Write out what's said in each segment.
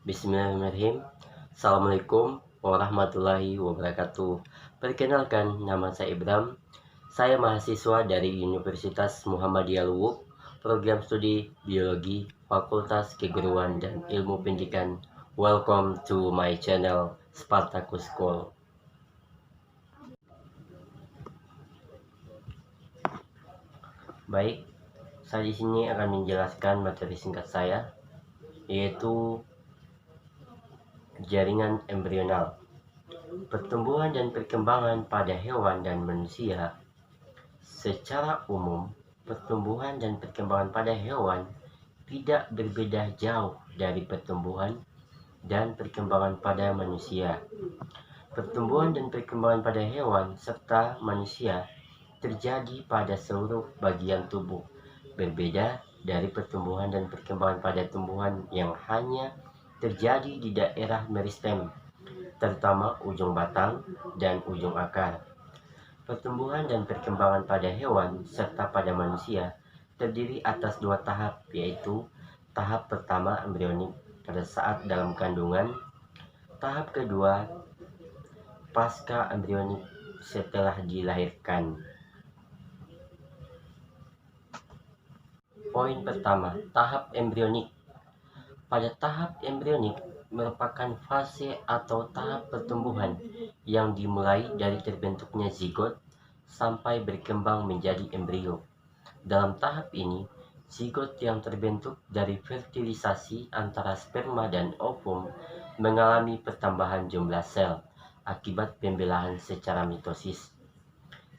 Bismillahirrahmanirrahim. Assalamualaikum warahmatullahi wabarakatuh. Perkenalkan, nama saya Ibram. Saya mahasiswa dari Universitas Muhammadiyah Luwuk, program studi Biologi, Fakultas Keguruan dan Ilmu Pendidikan. Welcome to my channel Spartacus School. Baik, saya di sini akan menjelaskan materi singkat saya, yaitu jaringan embrional. Pertumbuhan dan perkembangan pada hewan dan manusia. Secara umum, pertumbuhan dan perkembangan pada hewan tidak berbeda jauh dari pertumbuhan dan perkembangan pada manusia. Pertumbuhan dan perkembangan pada hewan serta manusia terjadi pada seluruh bagian tubuh, berbeda dari pertumbuhan dan perkembangan pada tumbuhan yang hanya terjadi di daerah meristem, terutama ujung batang dan ujung akar. Pertumbuhan dan perkembangan pada hewan serta pada manusia terdiri atas dua tahap, yaitu tahap pertama embrionik pada saat dalam kandungan, tahap kedua pasca embrionik setelah dilahirkan. Poin pertama, tahap embrionik. Pada tahap embrionik merupakan fase atau tahap pertumbuhan yang dimulai dari terbentuknya zigot sampai berkembang menjadi embrio. Dalam tahap ini, zigot yang terbentuk dari fertilisasi antara sperma dan ovum mengalami pertambahan jumlah sel akibat pembelahan secara mitosis.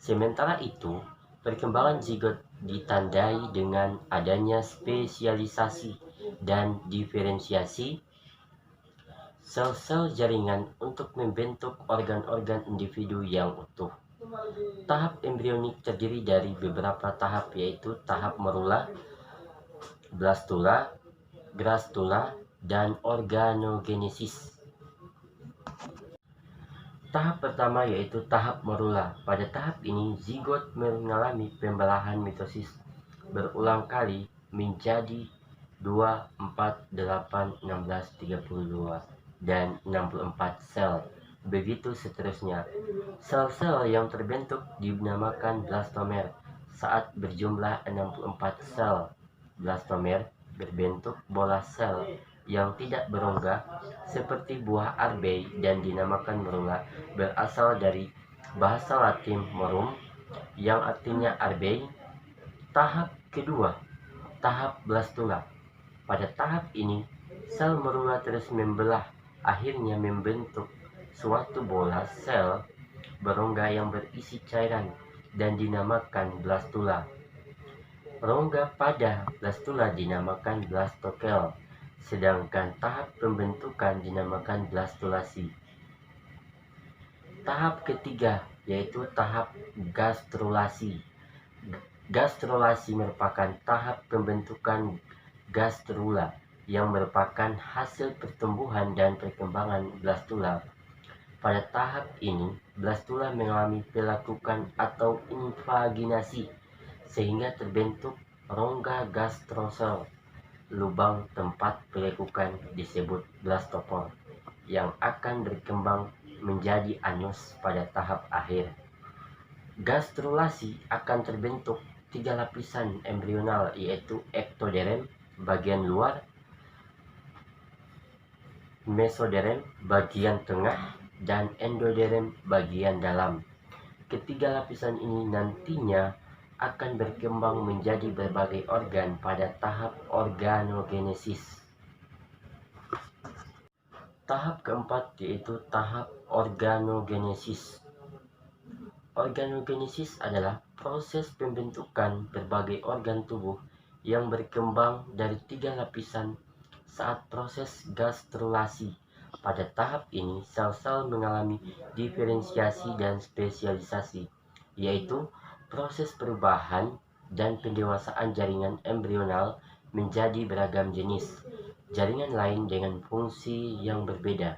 Sementara itu, perkembangan zigot ditandai dengan adanya spesialisasi dan diferensiasi sel-sel jaringan untuk membentuk organ-organ individu yang utuh. Tahap embrionik terdiri dari beberapa tahap, yaitu tahap morula, blastula, gastrula, dan organogenesis. Tahap pertama yaitu tahap morula. Pada tahap ini, zigot mengalami pembelahan mitosis berulang kali menjadi 2, 4, 8, 16, 32, dan 64 sel. Begitu seterusnya. Sel-sel yang terbentuk dinamakan blastomer. Saat berjumlah 64 sel, blastomer berbentuk bola sel yang tidak berongga seperti buah arbei dan dinamakan morula, berasal dari bahasa Latin morum yang artinya arbei. Tahap kedua, tahap blastula. Pada tahap ini, sel morula terus membelah, akhirnya membentuk suatu bola sel berongga yang berisi cairan dan dinamakan blastula. Rongga pada blastula dinamakan blastokel, sedangkan tahap pembentukan dinamakan blastulasi. Tahap ketiga yaitu tahap gastrulasi. Gastrulasi merupakan tahap pembentukan gastrula yang merupakan hasil pertumbuhan dan perkembangan blastula. Pada tahap ini, blastula mengalami pelakukan atau invaginasi sehingga terbentuk rongga gastrosel. Lubang tempat pelekukan disebut blastopor yang akan berkembang menjadi anus pada tahap akhir. Gastrulasi akan terbentuk 3 lapisan embrional, yaitu ektoderm bagian luar, mesoderm bagian tengah, dan endoderm bagian dalam. Ketiga lapisan ini nantinya akan berkembang menjadi berbagai organ pada tahap organogenesis. Tahap keempat yaitu tahap organogenesis. Organogenesis adalah proses pembentukan berbagai organ tubuh yang berkembang dari 3 lapisan saat proses gastrulasi. Pada tahap ini, sel-sel mengalami diferensiasi dan spesialisasi, yaitu proses perubahan dan pendewasaan jaringan embrional menjadi beragam jenis jaringan lain dengan fungsi yang berbeda.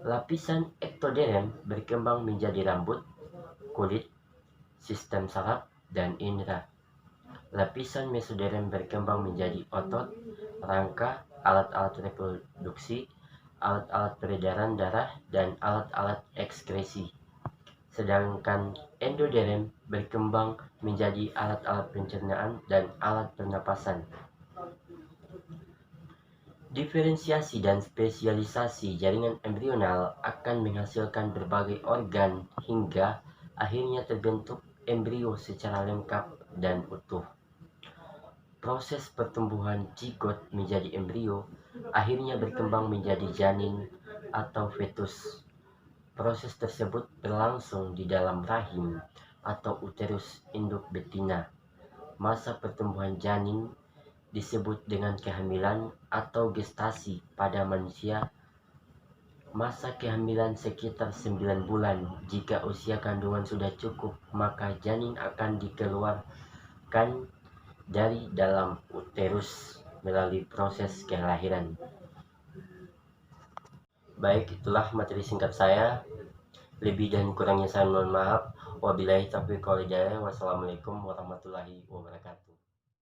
Lapisan ektoderm berkembang menjadi rambut, kulit, sistem saraf, dan indera. Lapisan mesoderm berkembang menjadi otot, rangka, alat-alat reproduksi, alat-alat peredaran darah, dan alat-alat ekskresi. Sedangkan endoderm berkembang menjadi alat-alat pencernaan dan alat pernapasan. Diferensiasi dan spesialisasi jaringan embrional akan menghasilkan berbagai organ hingga akhirnya terbentuk embrio secara lengkap dan utuh. Proses pertumbuhan zigot menjadi embrio akhirnya berkembang menjadi janin atau fetus. Proses tersebut berlangsung di dalam rahim atau uterus induk betina. Masa pertumbuhan janin disebut dengan kehamilan atau gestasi pada manusia. Masa kehamilan sekitar 9 bulan. Jika usia kandungan sudah cukup, maka janin akan dikeluarkan dari dalam uterus melalui proses kelahiran. Baik, itulah materi singkat saya. Lebih dan kurangnya saya mohon maaf. Wabillahi taufiq wal hidayah. Wassalamualaikum warahmatullahi wabarakatuh.